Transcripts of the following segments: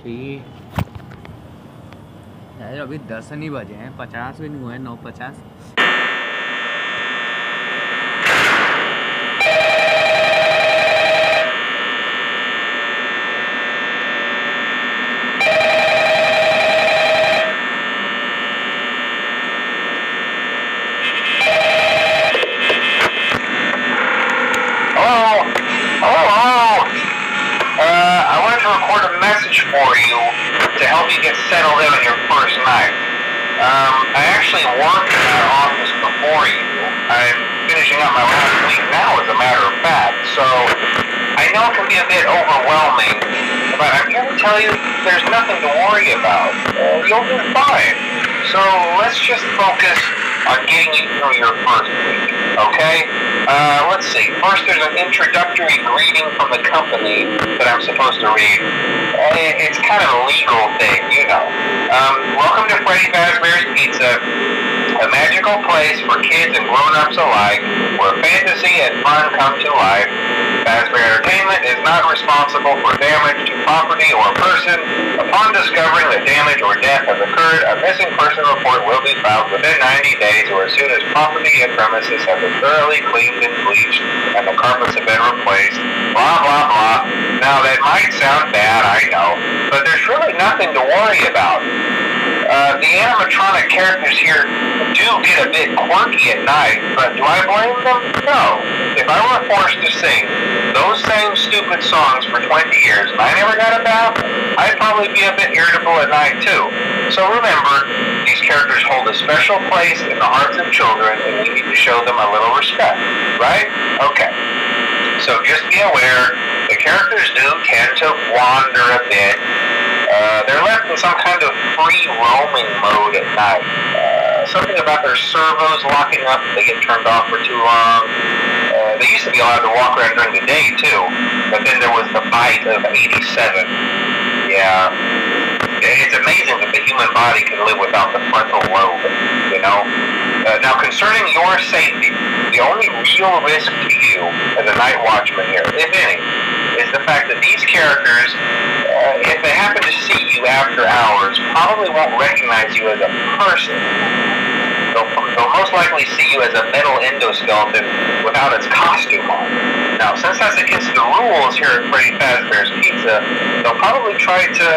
ठीक। यार अभी 10 नहीं बजे हैं, 50 भी नहीं हुए, 9:50। I wanted to record a message for you to help you get settled in on your first night. I actually worked in that office before you. I'm finishing up my last week now, as a matter of fact, so I know it can be a bit overwhelming, but I'm here to tell you there's nothing to worry about. You'll do fine. So let's just focus on getting you through your first week, okay? Let's see. First, there's an introductory greeting from the company that I'm supposed to read. It's kind of a legal thing, you know. Welcome to Freddy Fazbear's Pizza, a magical place for kids and grown-ups alike, where fantasy and fun come to life. Fazbear Entertainment is not responsible for damage to property or person. Upon discovering that damage or death has occurred, a missing person report will be filed within 90 days or as soon as property and premises have been thoroughly cleaned and bleached and the carpets have been replaced. Blah, blah, blah. Now, that might sound bad, I know, but there's really nothing to worry about. The animatronic characters here do get a bit quirky at night, but do I blame them? No. If I were forced to sing those same stupid songs for 20 years and I never got a bath, I'd probably be a bit irritable at night too. So remember, these characters hold a special place in the hearts of children and we need to show them a little respect, right? Okay. So just be aware, the characters do tend to wander a bit. They're left in some kind of free roaming mode at night. Something about their servos locking up if they get turned off for too long. They used to be allowed to walk around during the day too, but then there was the bite of 87. Yeah. It's amazing that the human body can live without the frontal lobe, you know? Now, concerning your safety, the only real risk to you as a night watchman here, if any, is the fact that these characters, if they happen to see you after hours, probably won't recognize you as a person. They'll most likely see you as a metal endoskeleton without its costume on. Now, since that's against the rules here at Freddy Fazbear's Pizza, they'll probably try to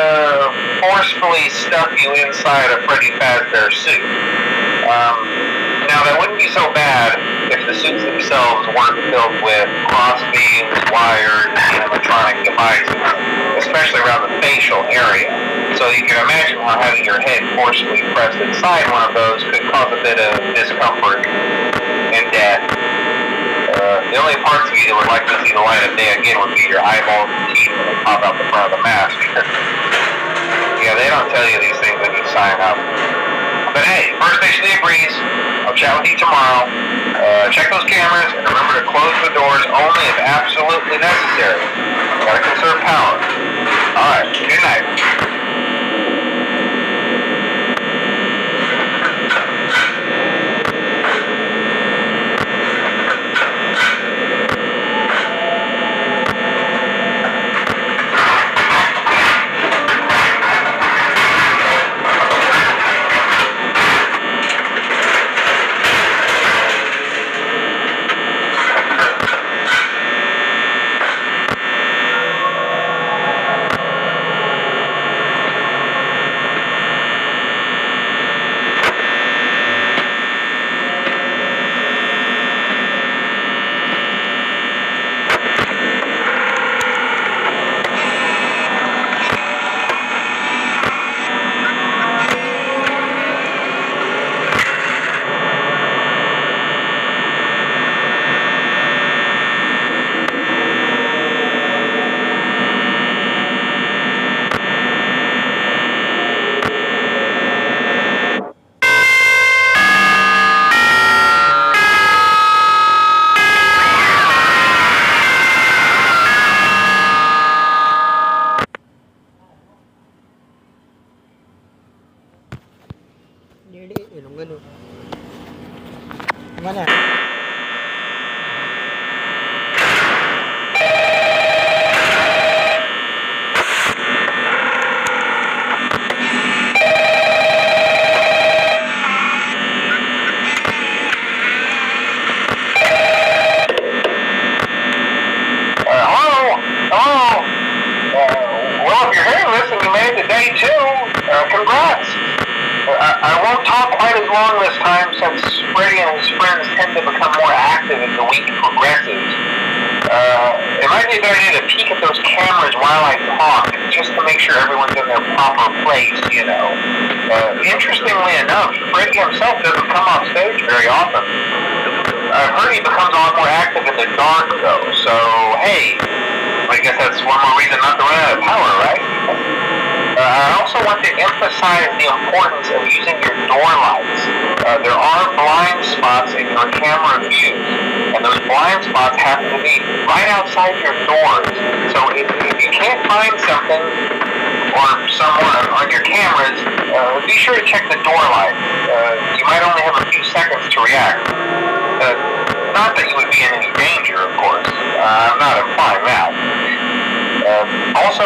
forcefully stuff you inside a Freddy Fazbear suit. Now, that wouldn't be so bad if the suits themselves weren't filled with crossbeams, wires, animatronic devices, especially around the facial area. So you can imagine how having your head forcibly pressed inside one of those could cause a bit of discomfort and death. The only parts of you that would like to see the light of day again would be your eyeballs and teeth when they pop out the front of the mask. Yeah, they don't tell you these things when you sign up. But hey, first station of the breeze. I'll chat with you tomorrow. Check those cameras and remember to close the doors only if absolutely necessary. Gotta conserve power. Alright, good night. won't talk quite as long this time since Freddy and his friends tend to become more active as the week progresses. It might be a good idea to peek at those cameras while I talk, just to make sure everyone's in their proper place, you know. Interestingly enough, Freddy himself doesn't come off stage very often. I've heard he becomes a lot more active in the dark, though, so hey, I guess that's one more reason not to run out of power, right? I also want to emphasize the importance of using your door lights. There are blind spots in your camera views, and those blind spots happen to be right outside your doors. So if you can't find something or someone on your cameras, be sure to check the door light. You might only have a few seconds to react. Not that you would be in any danger, of course. I'm not implying that. Also,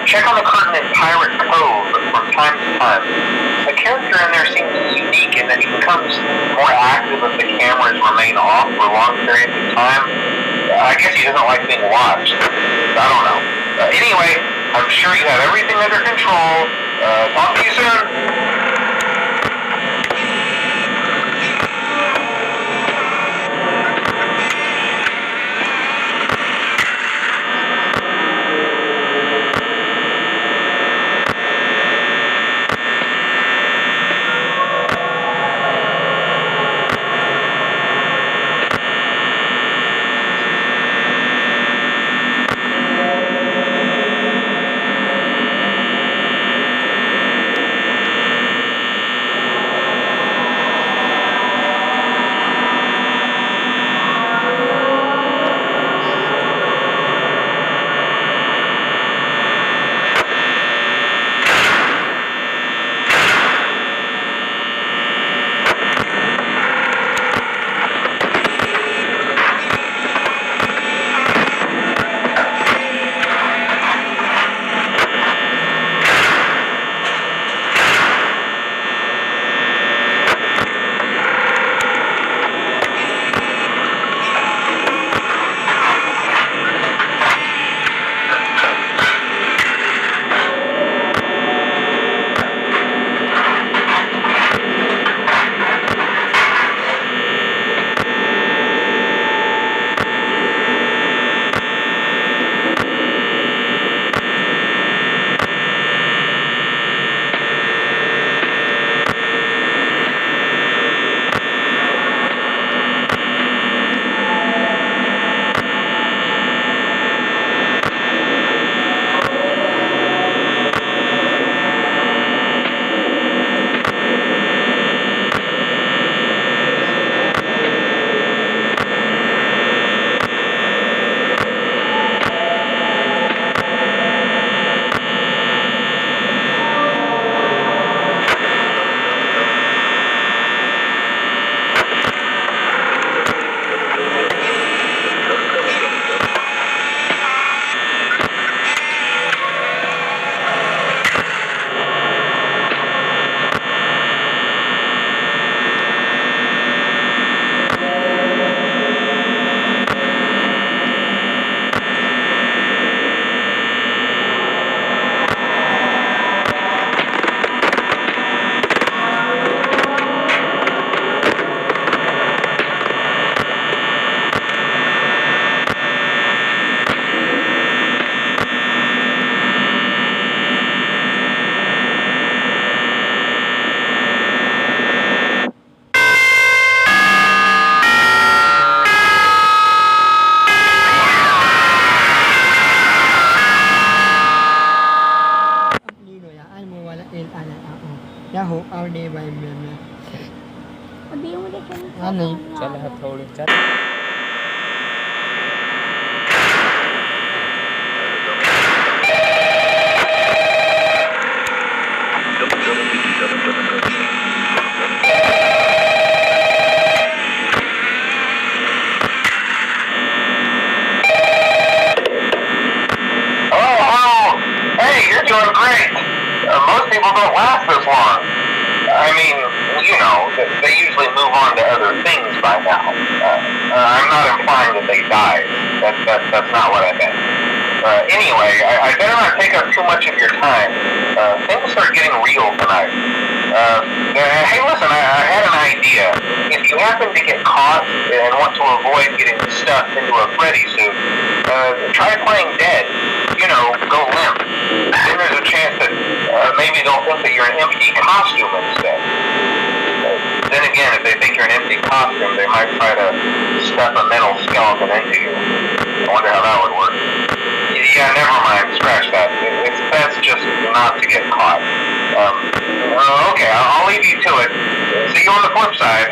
check on the curtain in Pirate Cove from time to time. The character in there seems unique in that he becomes more active if the cameras remain off for long periods of time. I guess he doesn't like being watched. I don't know. Anyway, I'm sure you have everything under control. Talk to you soon. hope all day by me. चल हथौड़ी चल Doing great. Most people don't last this long. I mean, you know, they usually move on to other things by now. I'm not implying that they died. That's not what I meant. Anyway, I better not take up too much of your time. Things are getting real tonight. Hey, listen, I had an idea. If you happen to get caught and want to avoid getting stuffed into a Freddy suit, try playing dead. You know, go limp. Then there's a chance that maybe they'll think that you're an empty costume instead. Then again, if they think you're an empty costume, they might try to stuff a metal skeleton into you. I wonder how that would work. Yeah, never mind. Scratch that. It's best just not to get caught. Okay, I'll leave you to it. See you on the flip side.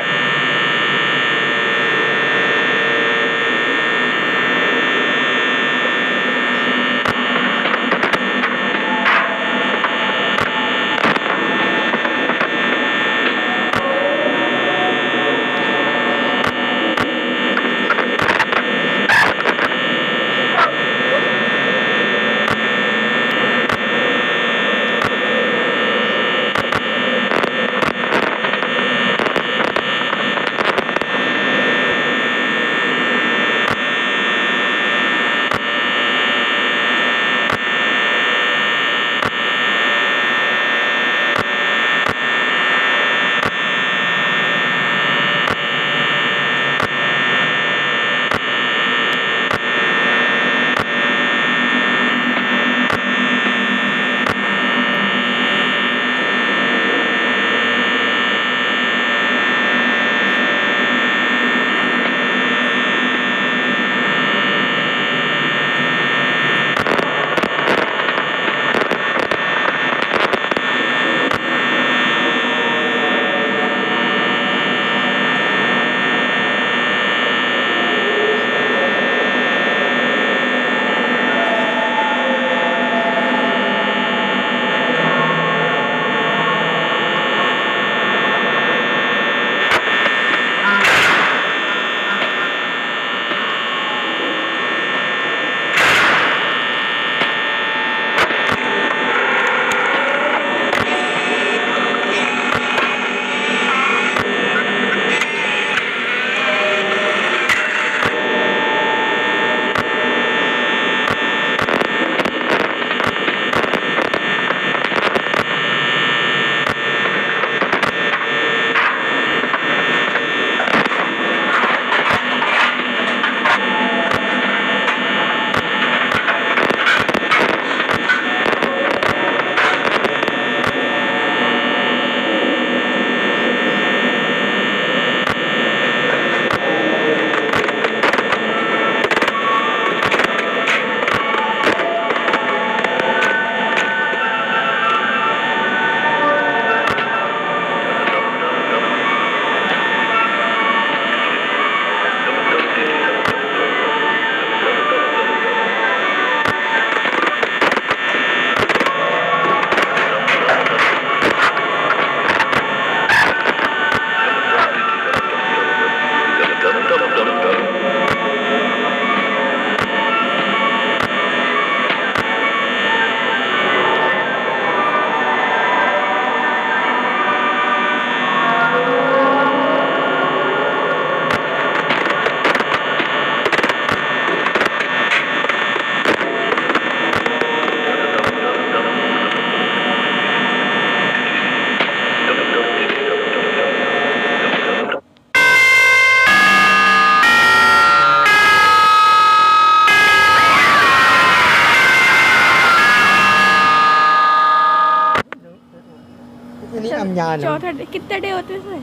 नहीं अनजान है। चौथा कितने day होते हैं?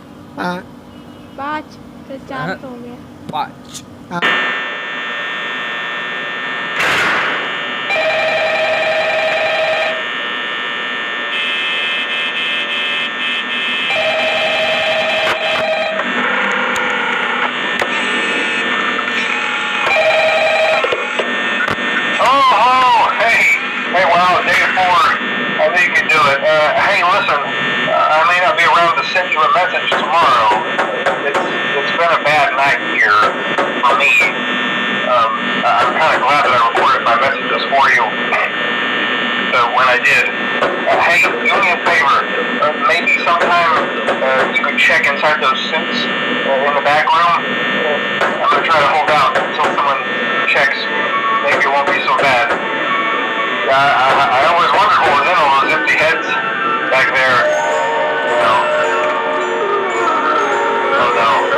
5 फिर 4 तो हो गया। 5 Hey, wow, day 4. I think you can do it. Hey, listen, I may not be around to send you a message tomorrow. It's been a bad night here for me. I'm kind of glad that I recorded my messages for you when I did. Hey, do me a favor. Maybe sometime you could check inside those suits in the back room. I'm going to try to hold out until someone checks. Maybe it won't be so bad. I always wondered what was in all those empty heads back there. You know. Oh no.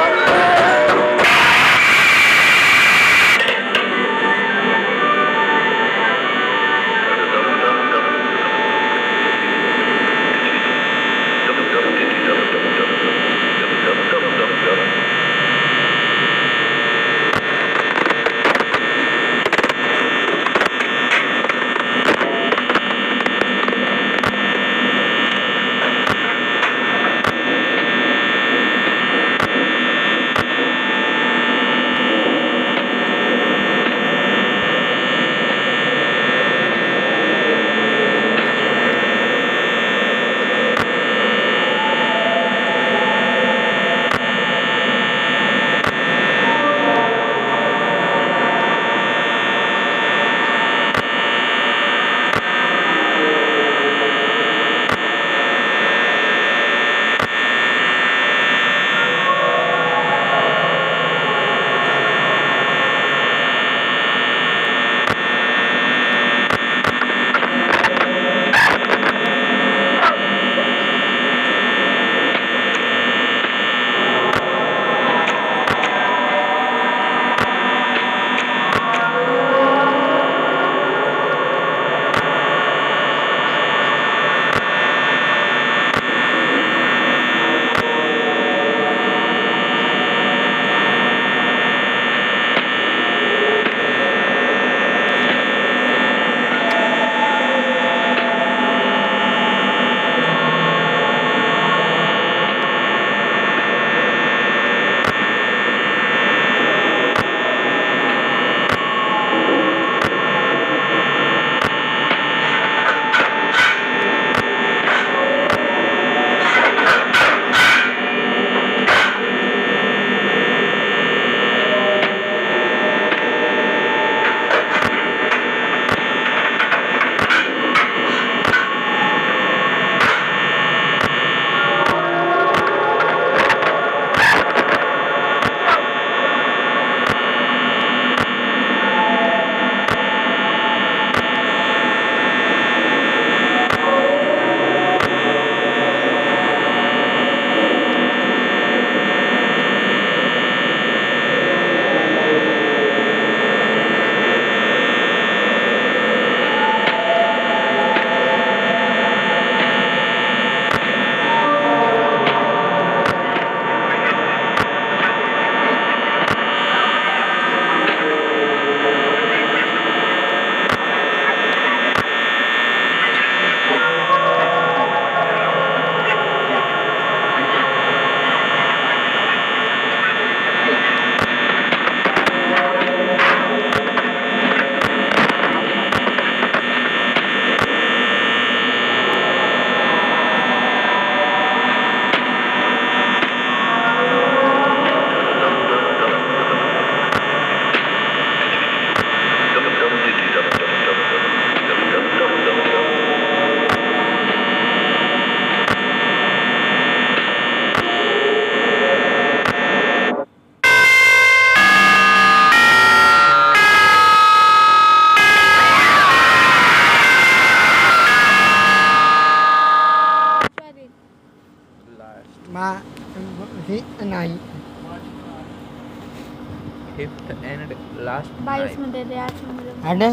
ba thế này Fifth and last 22 night. में दे दे 8 में मिलेगा ada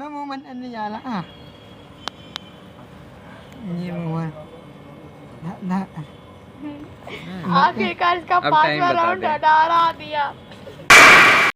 मैं moment अन्य जाला ये moment ना आखिरकार इसका अब time 5वां बता राउंड दे। हटा दिया